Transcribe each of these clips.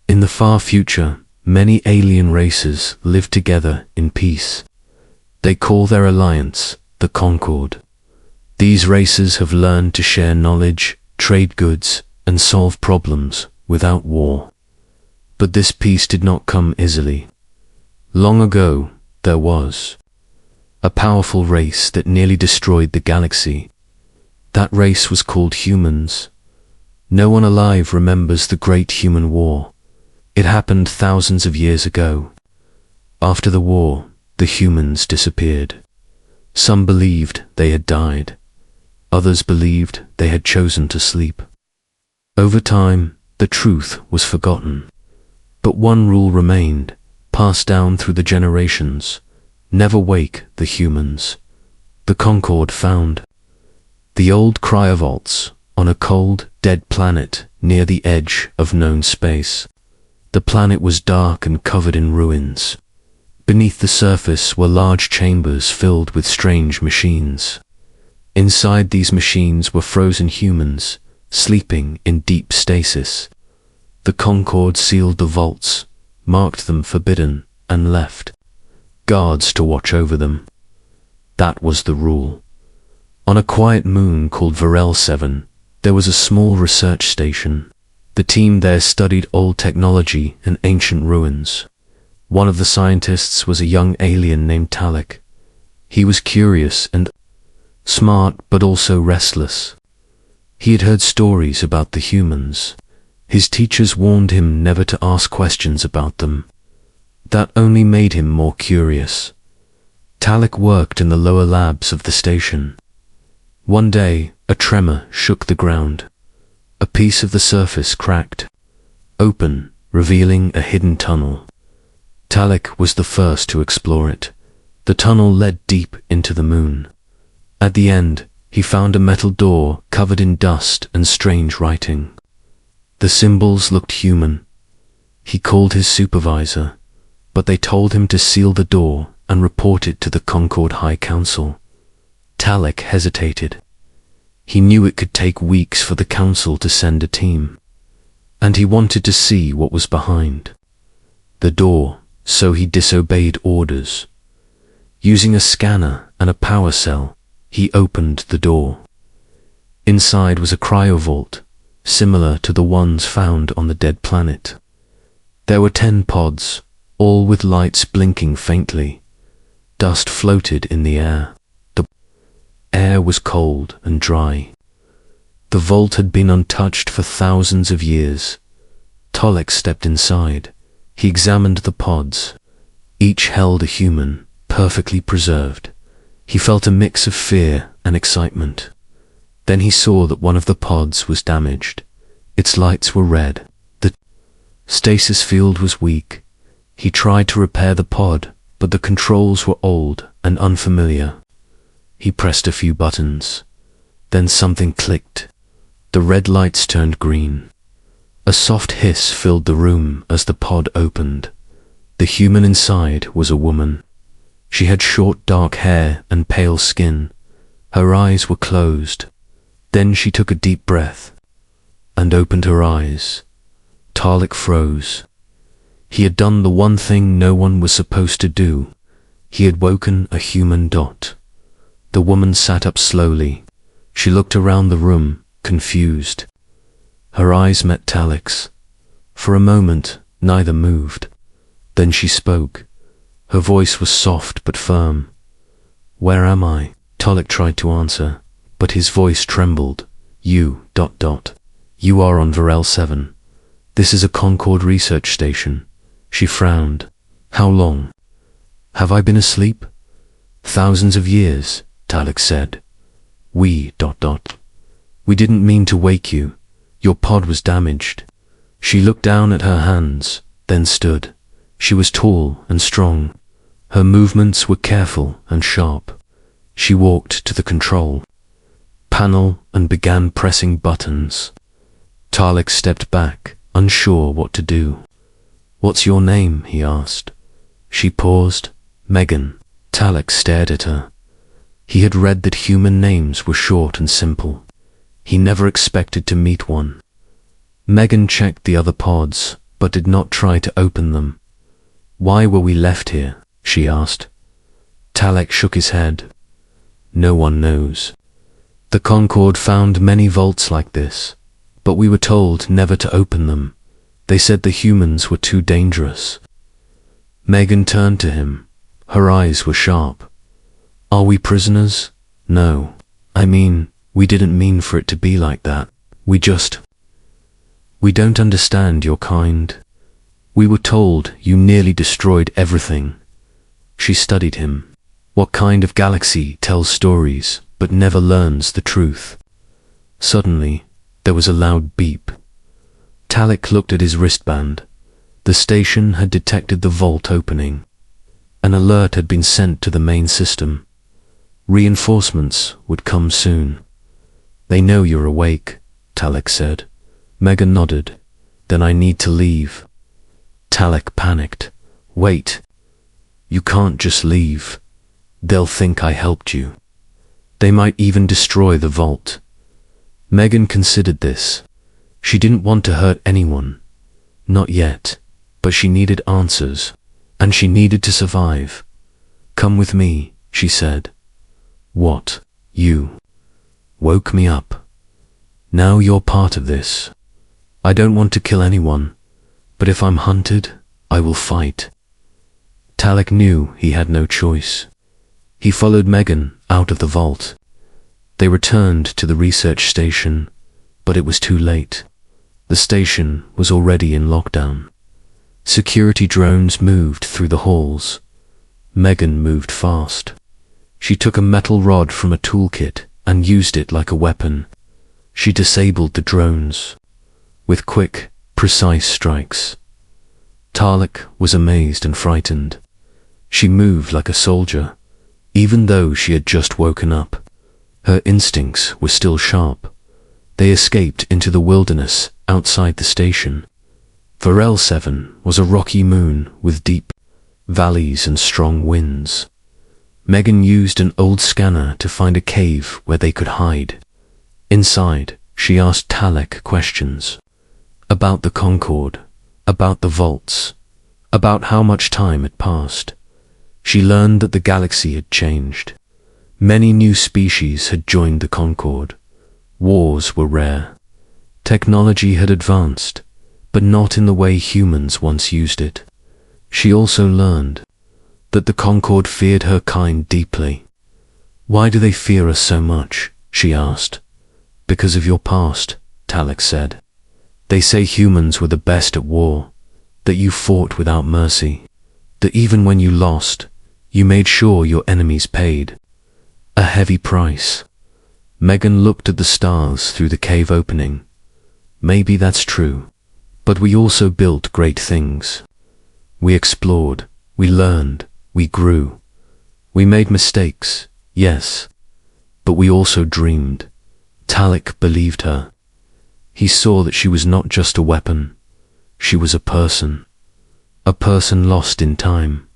In the far future, many alien races live together in peace. They call their alliance the Concord. These races have learned to share knowledge, trade goods, and solve problems without war. But this peace did not come easily. Long ago, there was a powerful race that nearly destroyed the galaxy. That race was called humans. No one alive remembers the Great Human War. It happened thousands of years ago. After the war, the humans disappeared. Some believed they had died. Others believed they had chosen to sleep. Over time, the truth was forgotten. But one rule remained, passed down through the generations: never wake the humans. The Concord found the old cryovaults on a cold, dead planet near the edge of known space. The planet was dark and covered in ruins. Beneath the surface were large chambers filled with strange machines. Inside these machines were frozen humans, sleeping in deep stasis. The Concord sealed the vaults, marked them forbidden, and left guards to watch over them. That was the rule. On a quiet moon called Varel 7, there was a small research station. The team there studied old technology and ancient ruins. One of the scientists was a young alien named Talek. He was curious and smart, but also restless. He had heard stories about the humans. His teachers warned him never to ask questions about them. That only made him more curious. Talek worked in the lower labs of the station. One day, a tremor shook the ground. A piece of the surface cracked open, revealing a hidden tunnel. Talek was the first to explore it. The tunnel led deep into the moon. At the end, he found a metal door covered in dust and strange writing. The symbols looked human. He called his supervisor, but they told him to seal the door and report it to the Concord High Council. Talek hesitated. He knew it could take weeks for the council to send a team, and he wanted to see what was behind the door, so he disobeyed orders. Using a scanner and a power cell, he opened the door. Inside was a cryovault, similar to the ones found on the dead planet. There were 10 pods, all with lights blinking faintly. Dust floated in the air. The air was cold and dry. The vault had been untouched for thousands of years. Talek stepped inside. He examined the pods. Each held a human, perfectly preserved. He felt a mix of fear and excitement. Then he saw that one of the pods was damaged. Its lights were red. The stasis field was weak. He tried to repair the pod, but the controls were old and unfamiliar. He pressed a few buttons. Then something clicked. The red lights turned green. A soft hiss filled the room as the pod opened. The human inside was a woman. She had short dark hair and pale skin. Her eyes were closed. Then she took a deep breath and opened her eyes. Talek froze. He had done the one thing no one was supposed to do. He had woken a human dot. The woman sat up slowly. She looked around the room, confused. Her eyes met Talek's. For a moment, neither moved. Then she spoke. Her voice was soft but firm. "Where am I?" Talek tried to answer, but his voice trembled. You are on Varel 7. This is a Concord research station." She frowned. "How long? Have I been asleep?" "Thousands of years," Talek said. We didn't mean to wake you. Your pod was damaged." She looked down at her hands, then stood. She was tall and strong. Her movements were careful and sharp. She walked to the control panel and began pressing buttons. Talek stepped back, unsure what to do. "What's your name?" he asked. She paused. "Megan." Talek stared at her. He had read that human names were short and simple. He never expected to meet one. Megan checked the other pods. but did not try to open them. Why were we left here? She asked. Talek shook his head. No one knows. The Concord found many vaults like this, but we were told never to open them. They said the humans were too dangerous. Megan turned to him. Her eyes were sharp. Are we prisoners? No. I mean, we didn't mean for it to be like that. We don't understand your kind. We were told you nearly destroyed everything. She studied him. What kind of galaxy tells stories but never learns the truth? Suddenly, there was a loud beep. Talek looked at his wristband. The station had detected the vault opening. An alert had been sent to the main system. Reinforcements would come soon. They know you're awake, Talek said. Megan nodded. Then I need to leave. Talek panicked. Wait. You can't just leave. They'll think I helped you. They might even destroy the vault. Megan considered this. She didn't want to hurt anyone. Not yet. But she needed answers. And she needed to survive. Come with me, she said. What? You woke me up. Now you're part of this. I don't want to kill anyone, but if I'm hunted, I will fight. Talek knew he had no choice. He followed Megan out of the vault. They returned to the research station, but it was too late. The station was already in lockdown. Security drones moved through the halls. Megan moved fast. She took a metal rod from a toolkit and used it like a weapon. She disabled the drones with quick, precise strikes. Talek was amazed and frightened. She moved like a soldier, even though she had just woken up. Her instincts were still sharp. They escaped into the wilderness outside the station. Varel 7 was a rocky moon with deep valleys and strong winds. Megan used an old scanner to find a cave where they could hide. Inside, she asked Talek questions. About the Concord, about the vaults, about how much time had passed. She learned that the galaxy had changed. Many new species had joined the Concord. Wars were rare. Technology had advanced, but not in the way humans once used it. She also learned that the Concord feared her kind deeply. Why do they fear us so much? She asked. Because of your past, Talek said. They say humans were the best at war, that you fought without mercy, that even when you lost, you made sure your enemies paid a heavy price. Megan looked at the stars through the cave opening. Maybe that's true, but we also built great things. We explored, we learned, we grew. We made mistakes, yes, but we also dreamed. Talek believed her. He saw that she was not just a weapon. She was a person lost in time.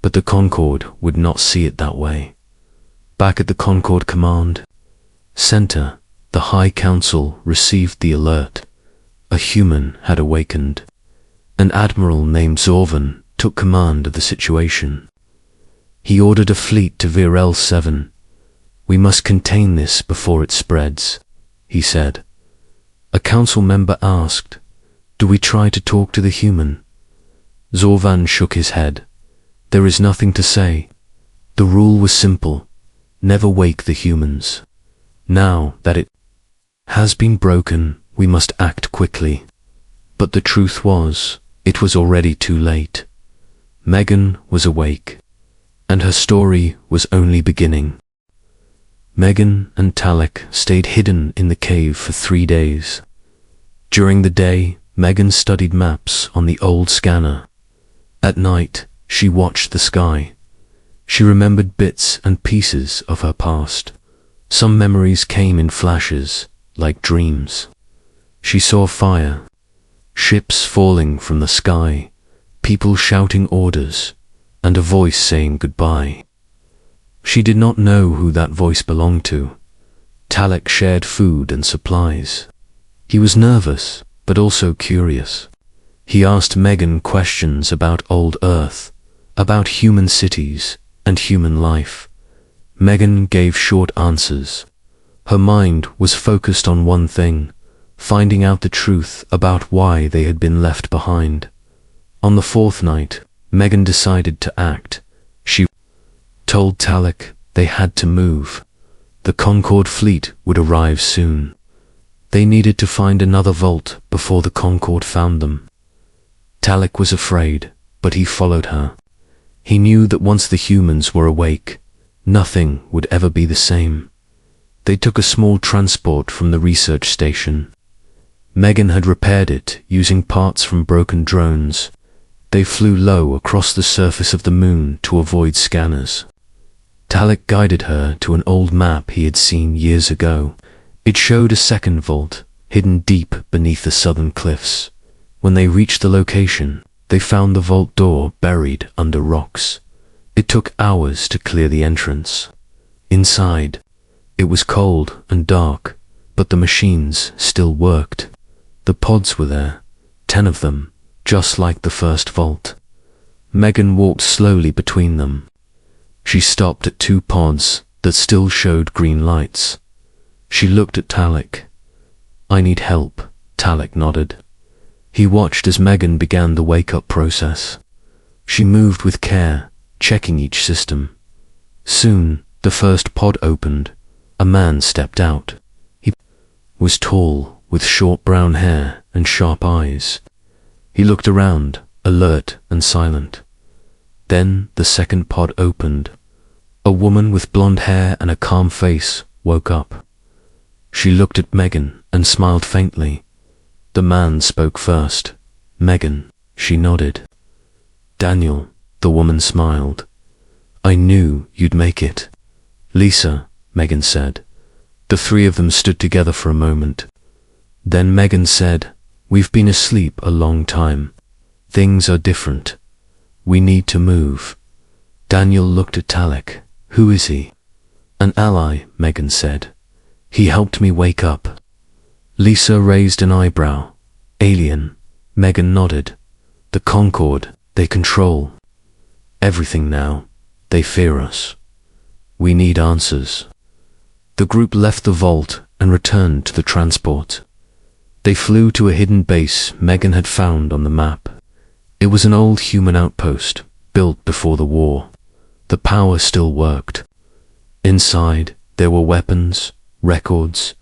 But the Concord would not see it that way. Back at the Concord Command Center, the High Council received the alert. A human had awakened. An admiral named Zorvan took command of the situation. He ordered a fleet to Virel 7. We must contain this before it spreads, he said. A council member asked, do we try to talk to the human? Zorvan shook his head. There is nothing to say. The rule was simple. Never wake the humans. Now that it has been broken, we must act quickly. But the truth was, it was already too late. Megan was awake, and her story was only beginning. Megan and Talek stayed hidden in the cave for 3 days. During the day, Megan studied maps on the old scanner. At night, she watched the sky. She remembered bits and pieces of her past. Some memories came in flashes, like dreams. She saw fire, ships falling from the sky, people shouting orders, and a voice saying goodbye. She did not know who that voice belonged to. Talek shared food and supplies. He was nervous, but also curious. He asked Megan questions about old Earth, about human cities and human life. Megan gave short answers. Her mind was focused on one thing, finding out the truth about why they had been left behind. On the fourth night, Megan decided to act. She told Talek they had to move. The Concorde fleet would arrive soon. They needed to find another vault before the Concorde found them. Talek was afraid, but he followed her. He knew that once the humans were awake, nothing would ever be the same. They took a small transport from the research station. Megan had repaired it using parts from broken drones. They flew low across the surface of the moon to avoid scanners. Talek guided her to an old map he had seen years ago. It showed a second vault, hidden deep beneath the southern cliffs. When they reached the location, they found the vault door buried under rocks. It took hours to clear the entrance. Inside, it was cold and dark, but the machines still worked. The pods were there, 10 of them, just like the first vault. Megan walked slowly between them. She stopped at 2 pods that still showed green lights. She looked at Talek. "I need help," Talek nodded. He watched as Megan began the wake-up process. She moved with care, checking each system. Soon, the first pod opened. A man stepped out. He was tall, with short brown hair and sharp eyes. He looked around, alert and silent. Then the second pod opened. A woman with blonde hair and a calm face woke up. She looked at Megan and smiled faintly. The man spoke first. "Megan," she nodded. "Daniel," the woman smiled. "I knew you'd make it." "Lisa," Megan said. The 3 of them stood together for a moment. Then Megan said, "We've been asleep a long time. Things are different. We need to move." Daniel looked at Talek. "Who is he?" "An ally," Megan said. "He helped me wake up." Lisa raised an eyebrow. "Alien." Megan nodded. "The Concorde, they control everything now. They fear us. We need answers." The group left the vault and returned to the transport. They flew to a hidden base Megan had found on the map. It was an old human outpost, built before the war. The power still worked. Inside, there were weapons, records,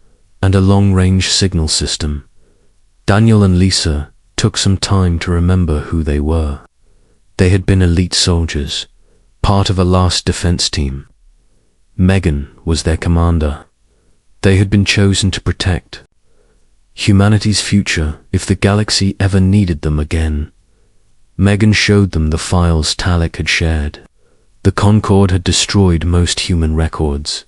and a long-range signal system. Daniel and Lisa took some time to remember who they were. They had been elite soldiers, part of a last defense team. Megan was their commander. They had been chosen to protect humanity's future if the galaxy ever needed them again. Megan showed them the files Talek had shared. The Concorde had destroyed most human records.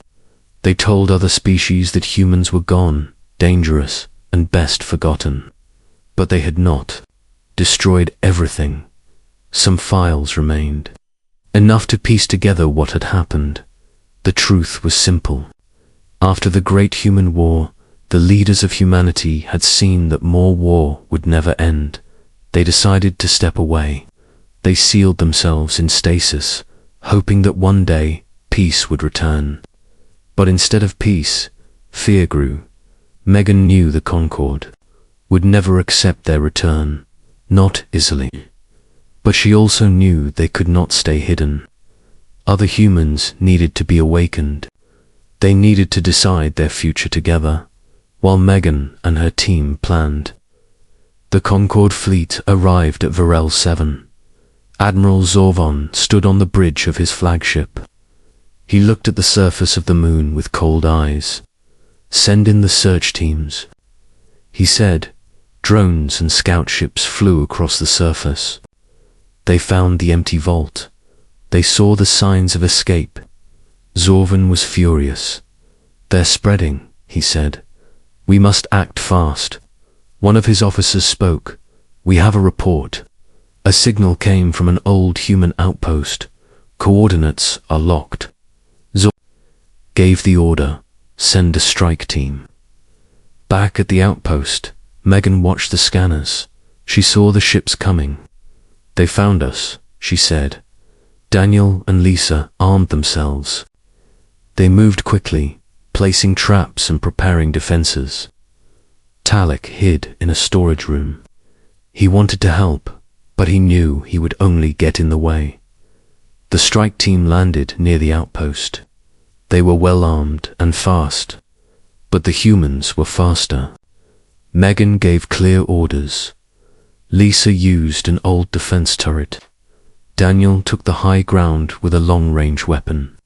They told other species that humans were gone, dangerous, and best forgotten. But they had not destroyed everything. Some files remained. Enough to piece together what had happened. The truth was simple. After the Great Human War, the leaders of humanity had seen that more war would never end. They decided to step away. They sealed themselves in stasis, hoping that one day peace would return. But instead of peace, fear grew. Megan knew the Concorde would never accept their return, not easily. But she also knew they could not stay hidden. Other humans needed to be awakened. They needed to decide their future together, while Megan and her team planned. The Concorde fleet arrived at Varel 7. Admiral Zorvon stood on the bridge of his flagship. He looked at the surface of the moon with cold eyes. "Send in the search teams," he said. Drones and scout ships flew across the surface. They found the empty vault. They saw the signs of escape. Zorvon was furious. "They're spreading," he said. "We must act fast." One of his officers spoke. "We have a report. A signal came from an old human outpost. Coordinates are locked." Zorvon gave the order, "Send a strike team." Back at the outpost, Megan watched the scanners. She saw the ships coming. They found us, she said. Daniel and Lisa armed themselves. They moved quickly, placing traps and preparing defenses. Talek hid in a storage room. He wanted to help, but he knew he would only get in the way. The strike team landed near the outpost. They were well armed and fast, but the humans were faster. Megan gave clear orders. Lisa used an old defense turret. Daniel took the high ground with a long-range weapon.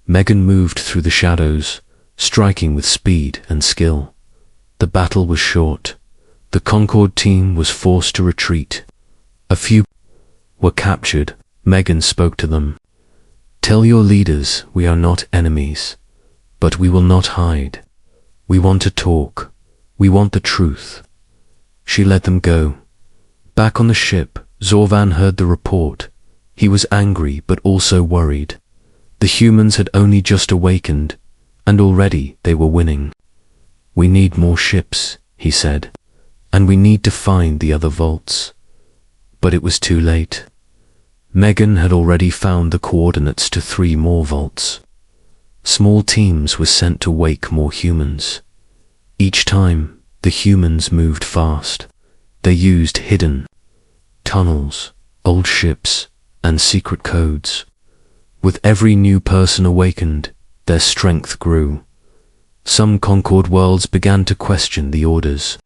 Megan moved through the shadows, striking with speed and skill. The battle was short. The Concorde team was forced to retreat. A few were captured. Megan spoke to them. Tell your leaders we are not enemies, but we will not hide. We want to talk. We want the truth. She let them go. Back on the ship, Zorvan heard the report. He was angry but also worried. The humans had only just awakened, and already they were winning. We need more ships, he said, and we need to find the other vaults. But it was too late. Megan had already found the coordinates to 3 more vaults. Small teams were sent to wake more humans. Each time, the humans moved fast. They used hidden tunnels, old ships, and secret codes. With every new person awakened, their strength grew. Some Concorde worlds began to question the orders.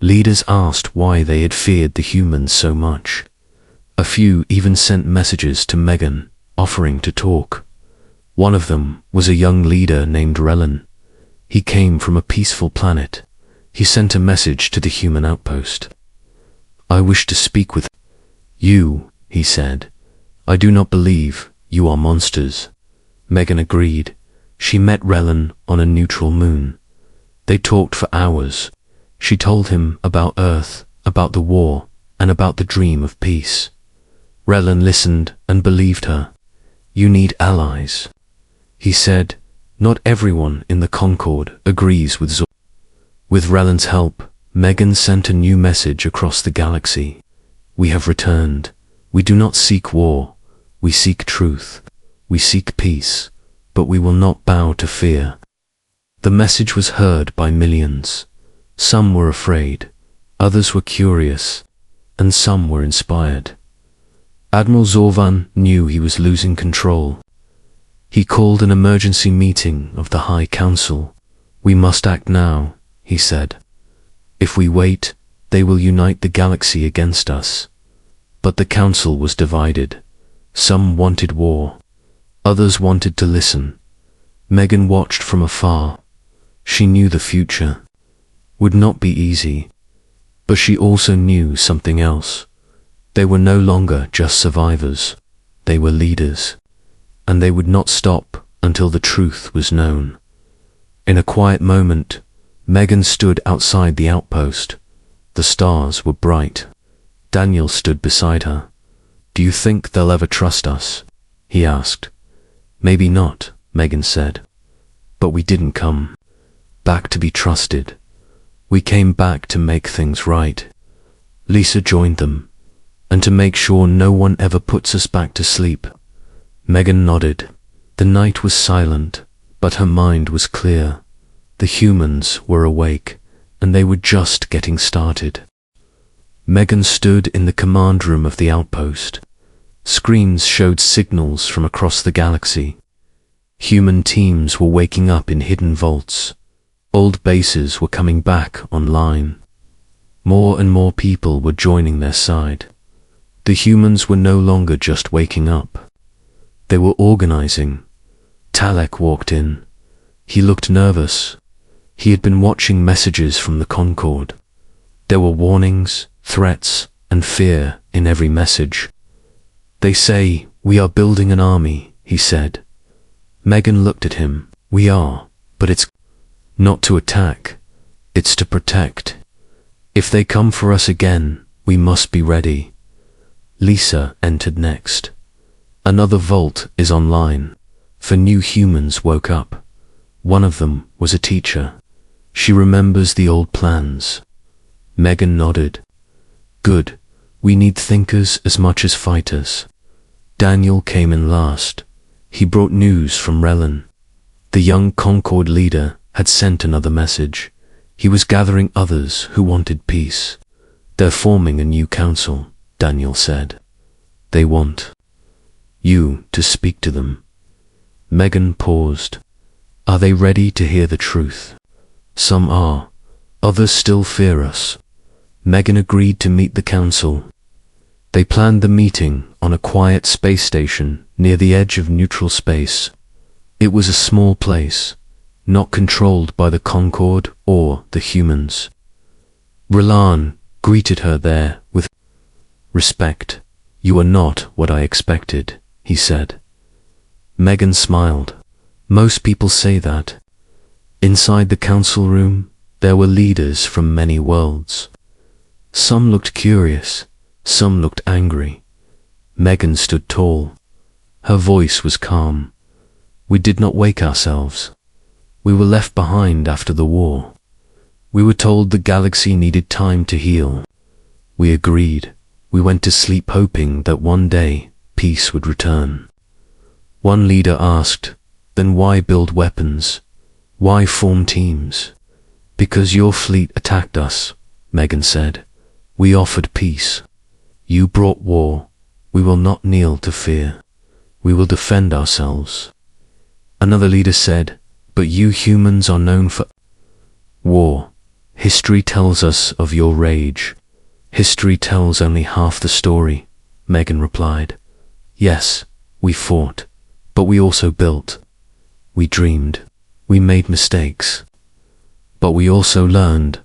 Leaders asked why they had feared the humans so much. A few even sent messages to Megan, offering to talk. One of them was a young leader named Relin. He came from a peaceful planet. He sent a message to the human outpost. I wish to speak with you, he said. I do not believe you are monsters. Megan agreed. She met Relin on a neutral moon. They talked for hours. She told him about Earth, about the war, and about the dream of peace. Relin listened and believed her. You need allies. He said, not everyone in the Concorde agrees with Zor. With Relin's help, Megan sent a new message across the galaxy. We have returned. We do not seek war. We seek truth. We seek peace, but we will not bow to fear. The message was heard by millions. Some were afraid, others were curious, and some were inspired. Admiral Zorvan knew he was losing control. He called an emergency meeting of the High Council. We must act now, he said. If we wait, they will unite the galaxy against us. But the council was divided. Some wanted war. Others wanted to listen. Megan watched from afar. She knew the future would not be easy, but she also knew something else. They were no longer just survivors. They were leaders, and they would not stop until the truth was known. In a quiet moment, Megan stood outside the outpost. The stars were bright. Daniel stood beside her. Do you think they'll ever trust us? He asked. Maybe not, Megan said. But we didn't come back to be trusted. We came back to make things right. Lisa joined them, and to make sure no one ever puts us back to sleep. Megan nodded. The night was silent, but her mind was clear. The humans were awake, and they were just getting started. Megan stood in the command room of the outpost. Screens showed signals from across the galaxy. Human teams were waking up in hidden vaults. Old bases were coming back online. More and more people were joining their side. The humans were no longer just waking up. They were organizing. Talek walked in. He looked nervous. He had been watching messages from the Concorde. There were warnings, threats, and fear in every message. They say, we are building an army, he said. Megan looked at him. We are, but it's not to attack. It's to protect. If they come for us again, we must be ready. Lisa entered next. Another vault is online, for new humans woke up. One of them was a teacher. She remembers the old plans. Megan nodded. Good. We need thinkers as much as fighters. Daniel came in last. He brought news from Relin. The young Concord leader had sent another message. He was gathering others who wanted peace. They're forming a new council, Daniel said. They want you to speak to them. Megan paused. Are they ready to hear the truth? Some are. Others still fear us. Megan agreed to meet the council. They planned the meeting on a quiet space station near the edge of neutral space. It was a small place, not controlled by the Concord or the humans. Rilan greeted her there with respect. You are not what I expected, he said. Megan smiled. Most people say that. Inside the council room, there were leaders from many worlds. Some looked curious, some looked angry. Megan stood tall. Her voice was calm. We did not wake ourselves. We were left behind after the war. We were told the galaxy needed time to heal. We agreed. We went to sleep hoping that one day peace would return. One leader asked, then why build weapons? Why form teams? Because your fleet attacked us, Megan said. We offered peace. You brought war. We will not kneel to fear. We will defend ourselves. Another leader said, but you humans are known for war. History tells us of your rage. History tells only half the story, Megan replied. Yes, we fought, but we also built. We dreamed. We made mistakes. But we also learned.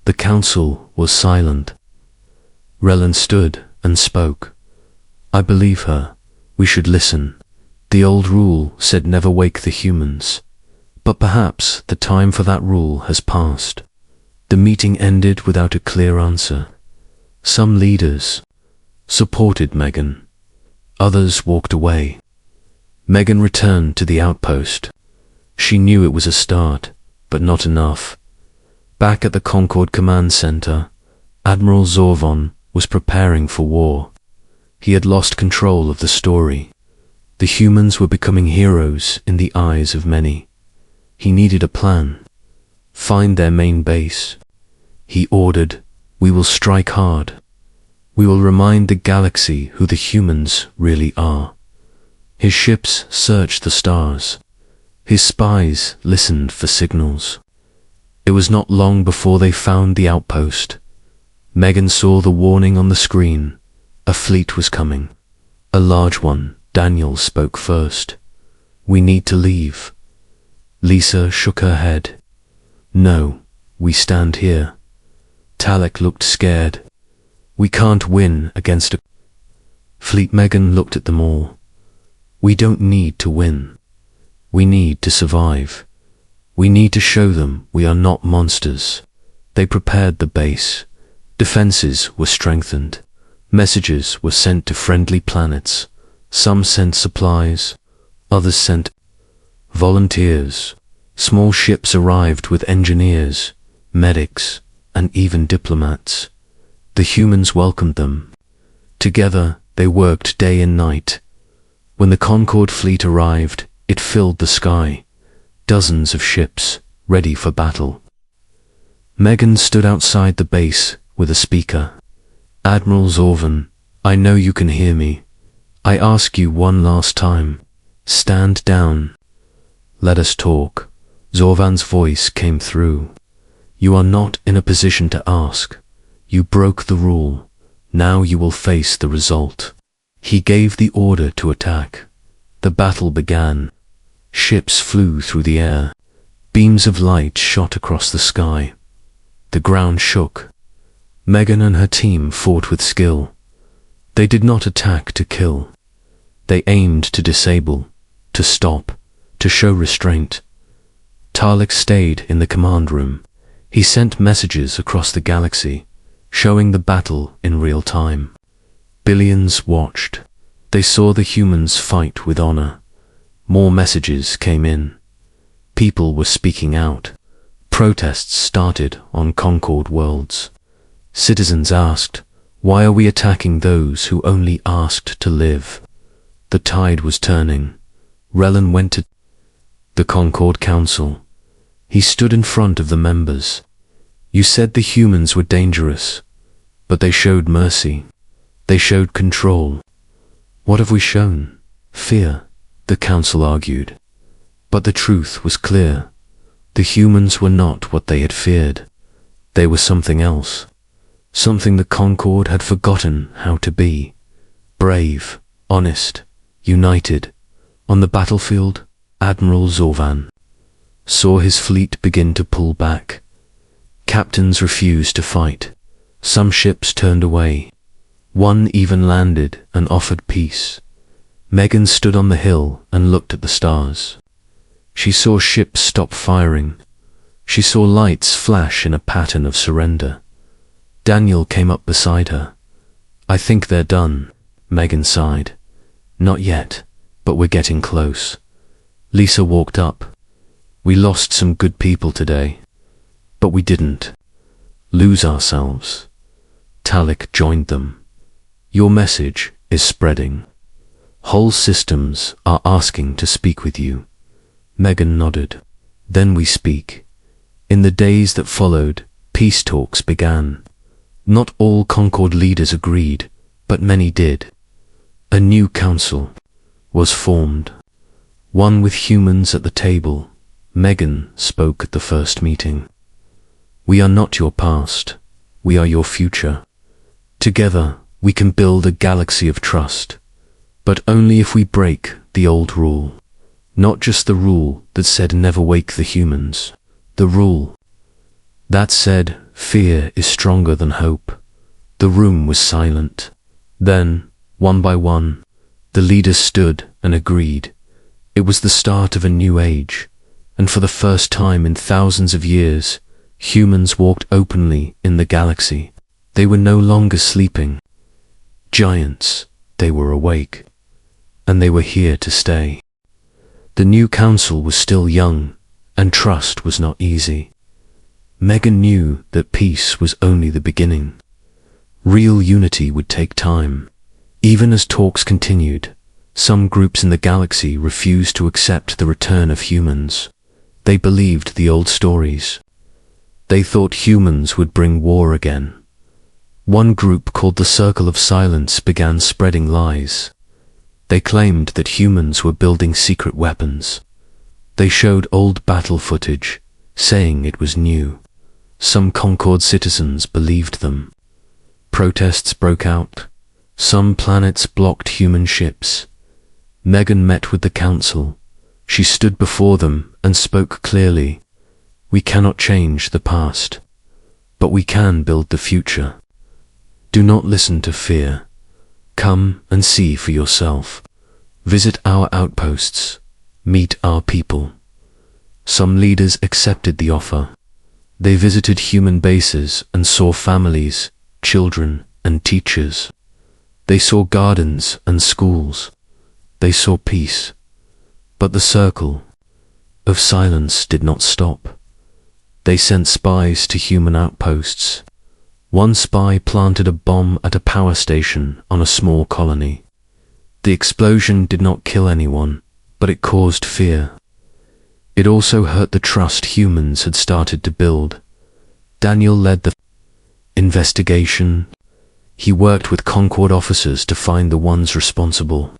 The council was silent. Relin stood and spoke. I believe her. We should listen. The old rule said never wake the humans. But perhaps the time for that rule has passed. The meeting ended without a clear answer. Some leaders supported Megan. Others walked away. Megan returned to the outpost. She knew it was a start, but not enough. Back at the Concord Command Center, Admiral Zorvon was preparing for war. He had lost control of the story. The humans were becoming heroes in the eyes of many. He needed a plan. Find their main base. He ordered, we will strike hard. We will remind the galaxy who the humans really are. His ships searched the stars. His spies listened for signals. It was not long before they found the outpost. Megan saw the warning on the screen. A fleet was coming. A large one. Daniel spoke first. We need to leave. Lisa shook her head. No, we stand here. Talek looked scared. We can't win against a fleet. Megan looked at them all. We don't need to win. We need to survive. We need to show them we are not monsters. They prepared the base. Defenses were strengthened. Messages were sent to friendly planets. Some sent supplies. Others sent volunteers. Small ships arrived with engineers, medics, and even diplomats. The humans welcomed them. Together, they worked day and night. When the Concord fleet arrived, it filled the sky. Dozens of ships, ready for battle. Megan stood outside the base with a speaker. Admiral Zorvan, I know you can hear me. I ask you one last time. Stand down. Let us talk. Zorvan's voice came through. You are not in a position to ask. You broke the rule. Now you will face the result. He gave the order to attack. The battle began. Ships flew through the air. Beams of light shot across the sky. The ground shook. Megan and her team fought with skill. They did not attack to kill. They aimed to disable, to stop, to show restraint. Talek stayed in the command room. He sent messages across the galaxy, showing the battle in real time. Billions watched. They saw the humans fight with honor. More messages came in. People were speaking out. Protests started on Concord worlds. Citizens asked, Why are we attacking those who only asked to live? The tide was turning. Rellan went to the Concord Council. He stood in front of the members. You said the humans were dangerous, but they showed mercy. They showed control. What have we shown? Fear, the council argued. But the truth was clear. The humans were not what they had feared. They were something else. Something the Concord had forgotten how to be. Brave, honest, united. On the battlefield, Admiral Zorvan saw his fleet begin to pull back. Captains refused to fight. Some ships turned away. One even landed and offered peace. Megan stood on the hill and looked at the stars. She saw ships stop firing. She saw lights flash in a pattern of surrender. Daniel came up beside her. I think they're done, Megan sighed. Not yet, but we're getting close. Lisa walked up. We lost some good people today, but we didn't lose ourselves. Talik joined them. Your message is spreading. Whole systems are asking to speak with you. Megan nodded. Then we speak. In the days that followed, peace talks began. Not all Concord leaders agreed, but many did. A new council was formed. One with humans at the table. Megan spoke at the first meeting. We are not your past. We are your future. Together, we can build a galaxy of trust. But only if we break the old rule. Not just the rule that said never wake the humans. The rule that said fear is stronger than hope. The room was silent. Then, one by one, the leaders stood and agreed. It was the start of a new age, and for the first time in thousands of years, humans walked openly in the galaxy. They were no longer sleeping. Giants, they were awake, and they were here to stay. The new council was still young, and trust was not easy. Megan knew that peace was only the beginning. Real unity would take time. Even as talks continued, some groups in the galaxy refused to accept the return of humans. They believed the old stories. They thought humans would bring war again. One group called the Circle of Silence began spreading lies. They claimed that humans were building secret weapons. They showed old battle footage, saying it was new. Some Concord citizens believed them. Protests broke out. Some planets blocked human ships. Megan met with the council. She stood before them and spoke clearly. We cannot change the past, but we can build the future. Do not listen to fear. Come and see for yourself. Visit our outposts. Meet our people. Some leaders accepted the offer. They visited human bases and saw families, children, and teachers. They saw gardens and schools. They saw peace. But the circle of silence did not stop. They sent spies to human outposts. One spy planted a bomb at a power station on a small colony. The explosion did not kill anyone, but it caused fear. It also hurt the trust humans had started to build. Daniel led the investigation. He worked with Concord officers to find the ones responsible.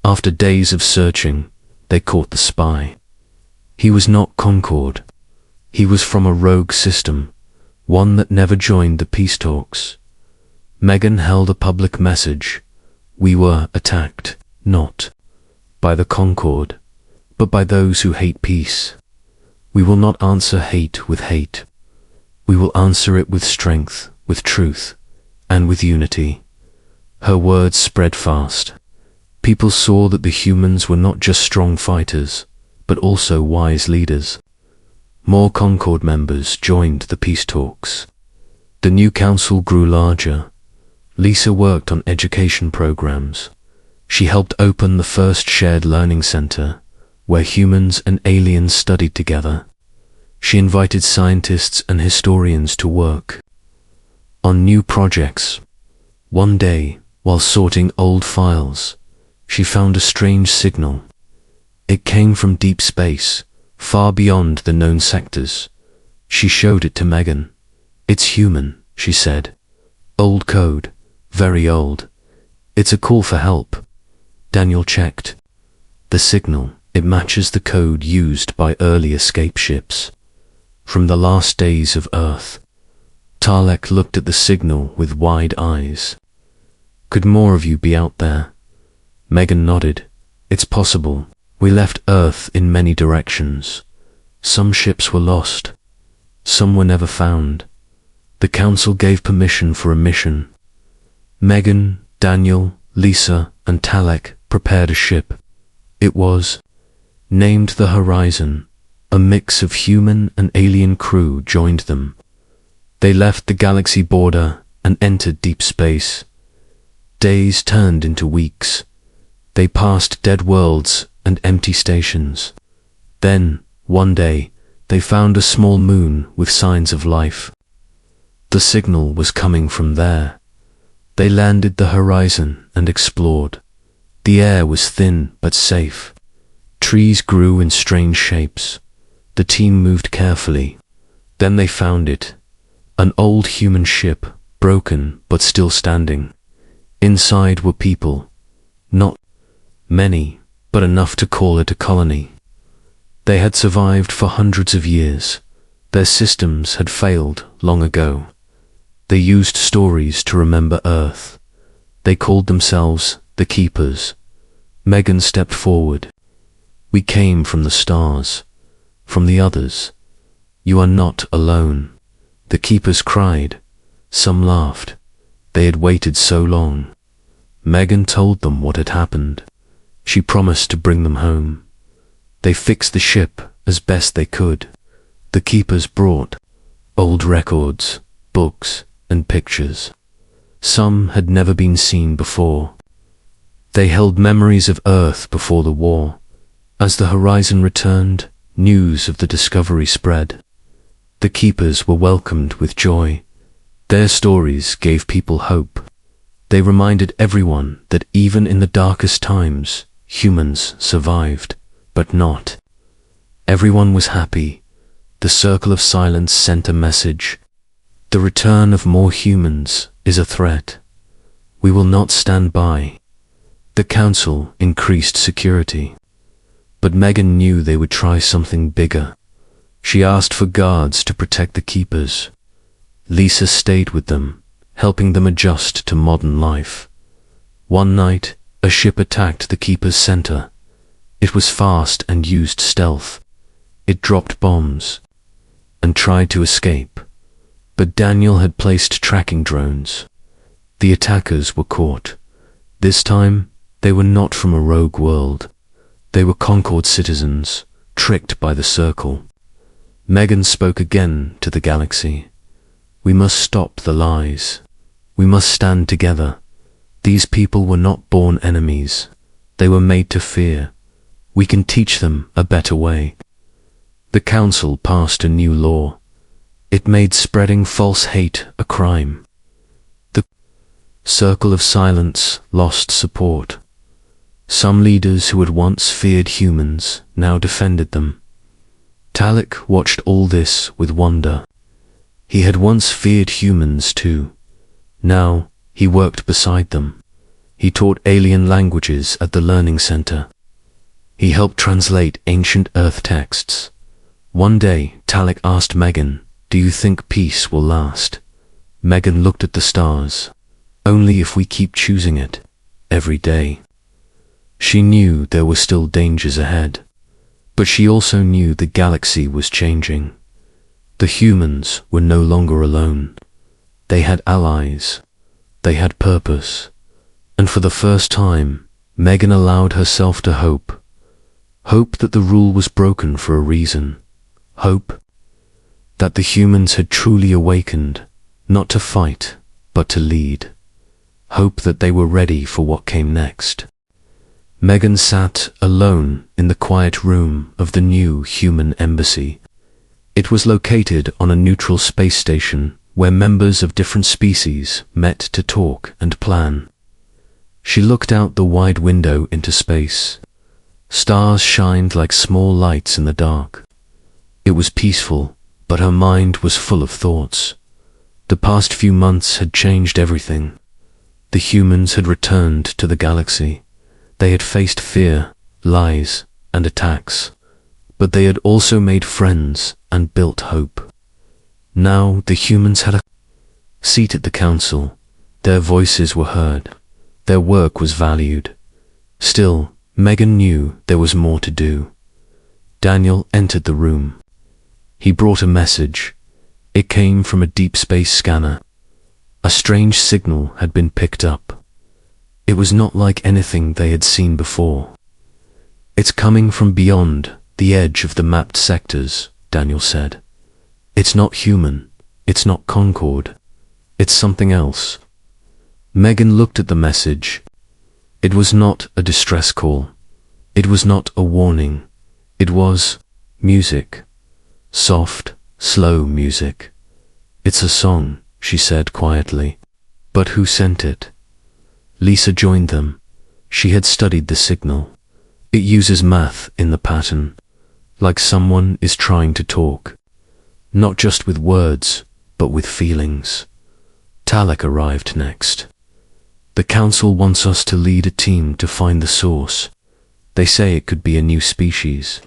After days of searching, they caught the spy. He was not Concord. He was from a rogue system, one that never joined the peace talks. Megan held a public message. We were attacked, not by the Concord, but by those who hate peace. We will not answer hate with hate. We will answer it with strength, with truth, and with unity. Her words spread fast. People saw that the humans were not just strong fighters, but also wise leaders. More Concord members joined the peace talks. The new council grew larger. Lisa worked on education programs. She helped open the first shared learning center, where humans and aliens studied together. She invited scientists and historians to work on new projects. One day, while sorting old files, she found a strange signal. It came from deep space, far beyond the known sectors. She showed it to Megan. "It's human," she said. "Old code, very old. It's a call for help." Daniel checked. The signal, it matches the code used by early escape ships. From the last days of Earth. Talek looked at the signal with wide eyes. "Could more of you be out there?" Megan nodded. "It's possible. We left Earth in many directions. Some ships were lost. Some were never found. The Council gave permission for a mission. Megan, Daniel, Lisa, and Talek prepared a ship. It was named the Horizon. A mix of human and alien crew joined them. They left the galaxy border and entered deep space. Days turned into weeks. They passed dead worlds and empty stations. Then, one day, they found a small moon with signs of life. The signal was coming from there. They landed the Horizon and explored. The air was thin but safe. Trees grew in strange shapes. The team moved carefully. Then they found it. An old human ship, broken but still standing. Inside were people. Not many, but enough to call it a colony. They had survived for hundreds of years. Their systems had failed long ago. They used stories to remember Earth. They called themselves the Keepers. Megan stepped forward. "We came from the stars, from the others. You are not alone." The Keepers cried. Some laughed. They had waited so long. Megan told them what had happened. She promised to bring them home. They fixed the ship as best they could. The Keepers brought old records, books, and pictures. Some had never been seen before. They held memories of Earth before the war. As the Horizon returned, news of the discovery spread. The Keepers were welcomed with joy. Their stories gave people hope. They reminded everyone that even in the darkest times, humans survived, but not everyone was happy. The Circle of Silence sent a message. The return of more humans is a threat. We will not stand by. The Council increased security. But Megan knew they would try something bigger. She asked for guards to protect the Keepers. Lisa stayed with them, helping them adjust to modern life. One night, a ship attacked the Keepers' center. It was fast and used stealth. It dropped bombs and tried to escape. But Daniel had placed tracking drones. The attackers were caught. This time, they were not from a rogue world. They were Concord citizens, tricked by the Circle. Megan spoke again to the galaxy. "We must stop the lies. We must stand together. These people were not born enemies. They were made to fear. We can teach them a better way." The Council passed a new law. It made spreading false hate a crime. The Circle of Silence lost support. Some leaders who had once feared humans now defended them. Talek watched all this with wonder. He had once feared humans too. Now he worked beside them. He taught alien languages at the Learning Center. He helped translate ancient Earth texts. One day, Talek asked Megan, "Do you think peace will last?" Megan looked at the stars. "Only if we keep choosing it, every day." She knew there were still dangers ahead, but she also knew the galaxy was changing. The humans were no longer alone. They had allies. They had purpose. And for the first time, Megan allowed herself to hope. Hope that the rule was broken for a reason. Hope that the humans had truly awakened, not to fight, but to lead. Hope that they were ready for what came next. Megan sat alone in the quiet room of the new human embassy. It was located on a neutral space station where members of different species met to talk and plan. She looked out the wide window into space. Stars shined like small lights in the dark. It was peaceful, but her mind was full of thoughts. The past few months had changed everything. The humans had returned to the galaxy. They had faced fear, lies, and attacks, but they had also made friends and built hope. Now the humans had a seat at the council. Their voices were heard. Their work was valued. Still, Megan knew there was more to do. Daniel entered the room. He brought a message. It came from a deep space scanner. A strange signal had been picked up. It was not like anything they had seen before. "It's coming from beyond the edge of the mapped sectors," Daniel said. "It's not human. It's not Concord. It's something else." Megan looked at the message. It was not a distress call. It was not a warning. It was music. Soft, slow music. "It's a song," she said quietly. "But who sent it?" Lisa joined them. She had studied the signal. It uses math in the pattern, like someone is trying to talk. Not just with words, but with feelings. Talek arrived next. "The council wants us to lead a team to find the source. They say it could be a new species."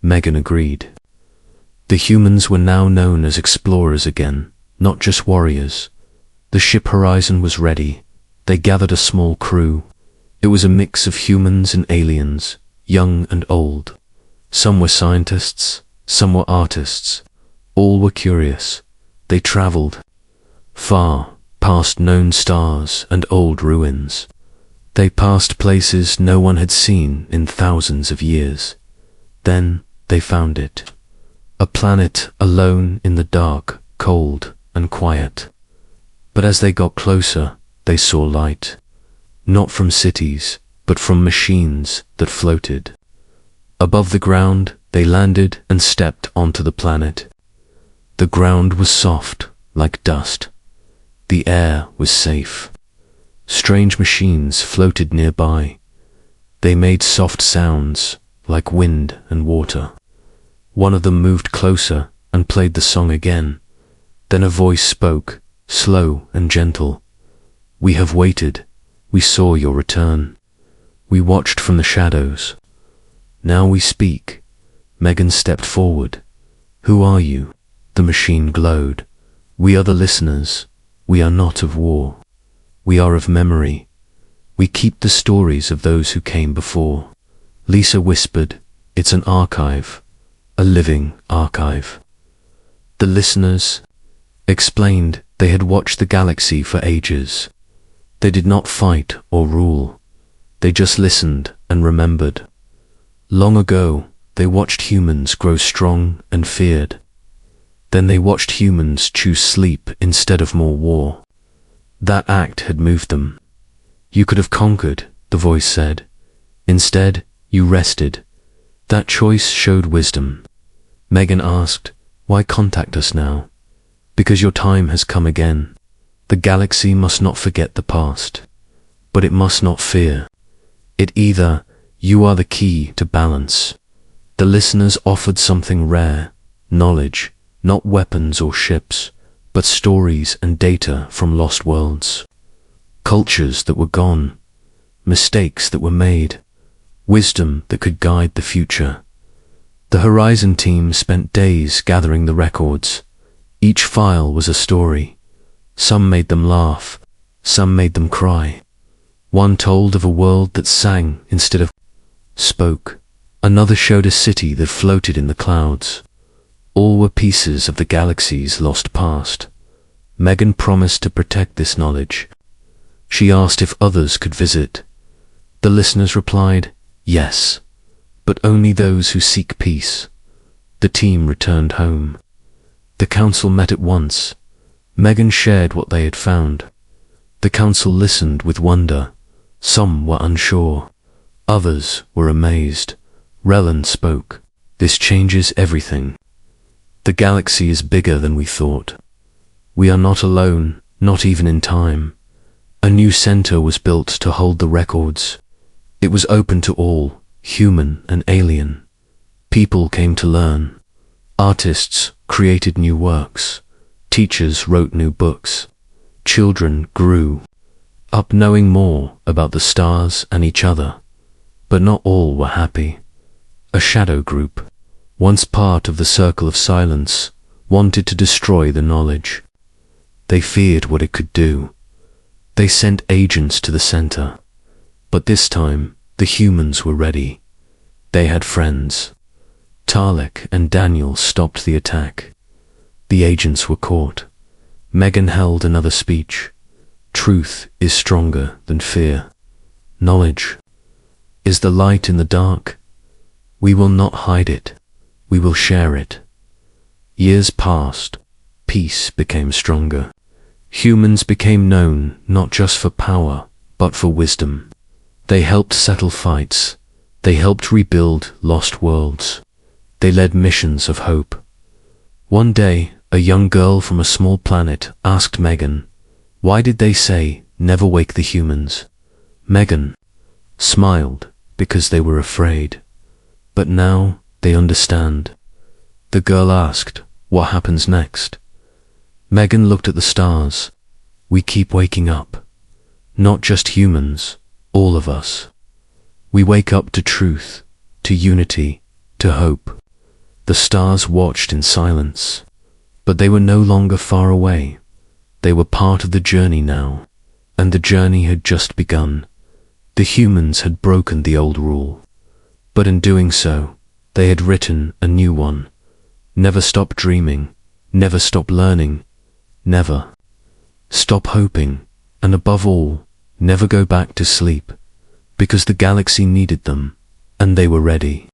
Megan agreed. The humans were now known as explorers again, not just warriors. The ship Horizon was ready. They gathered a small crew. It was a mix of humans and aliens, young and old. Some were scientists, some were artists. All were curious. They traveled far, past known stars and old ruins. They passed places no one had seen in thousands of years. Then they found it. A planet alone in the dark, cold and quiet. But as they got closer, they saw light. Not from cities, but from machines that floated. Above the ground, they landed and stepped onto the planet. The ground was soft, like dust. The air was safe. Strange machines floated nearby. They made soft sounds, like wind and water. One of them moved closer and played the song again. Then a voice spoke, slow and gentle. "We have waited. We saw your return. We watched from the shadows. Now we speak." Megan stepped forward. "Who are you?" The machine glowed. "We are the listeners. We are not of war. We are of memory. We keep the stories of those who came before." Lisa whispered, "It's an archive, a living archive." The listeners explained they had watched the galaxy for ages. They did not fight or rule. They just listened and remembered. Long ago, they watched humans grow strong and feared. Then they watched humans choose sleep instead of more war. That act had moved them. "You could have conquered," the voice said. "Instead, you rested. That choice showed wisdom." Megan asked, "Why contact us now?" "Because your time has come again. The galaxy must not forget the past, but it must not fear it either. You are the key to balance." The listeners offered something rare, knowledge, not weapons or ships, but stories and data from lost worlds. Cultures that were gone, mistakes that were made, wisdom that could guide the future. The Horizon team spent days gathering the records. Each file was a story. Some made them laugh, some made them cry. One told of a world that sang instead of spoke. Another showed a city that floated in the clouds. All were pieces of the galaxy's lost past. Megan promised to protect this knowledge. She asked if others could visit. The listeners replied, "Yes, but only those who seek peace." The team returned home. The council met at once. Megan shared what they had found. The council listened with wonder. Some were unsure. Others were amazed. Rellan spoke. "This changes everything. The galaxy is bigger than we thought. We are not alone, not even in time. A new center was built to hold the records. It was open to all, human and alien. People came to learn. Artists created new works. Teachers wrote new books. Children grew up knowing more about the stars and each other. But not all were happy. A shadow group, once part of the circle of silence, wanted to destroy the knowledge. They feared what it could do. They sent agents to the center. But this time, the humans were ready. They had friends. Tarlek and Daniel stopped the attack. The agents were caught. Megan held another speech. Truth is stronger than fear. Knowledge is the light in the dark. We will not hide it. We will share it. Years passed. Peace became stronger. Humans became known not just for power, but for wisdom. They helped settle fights. They helped rebuild lost worlds. They led missions of hope. One day, a young girl from a small planet asked Megan, "Why did they say, never wake the humans?" Megan smiled because they were afraid. But now they understand. The girl asked, "What happens next?" Megan looked at the stars. We keep waking up. Not just humans, all of us. We wake up to truth, to unity, to hope. The stars watched in silence. But they were no longer far away. They were part of the journey now. And the journey had just begun. The humans had broken the old rule. But in doing so, they had written a new one. Never stop dreaming. Never stop learning. Never stop hoping. And above all, never go back to sleep. Because the galaxy needed them. And they were ready.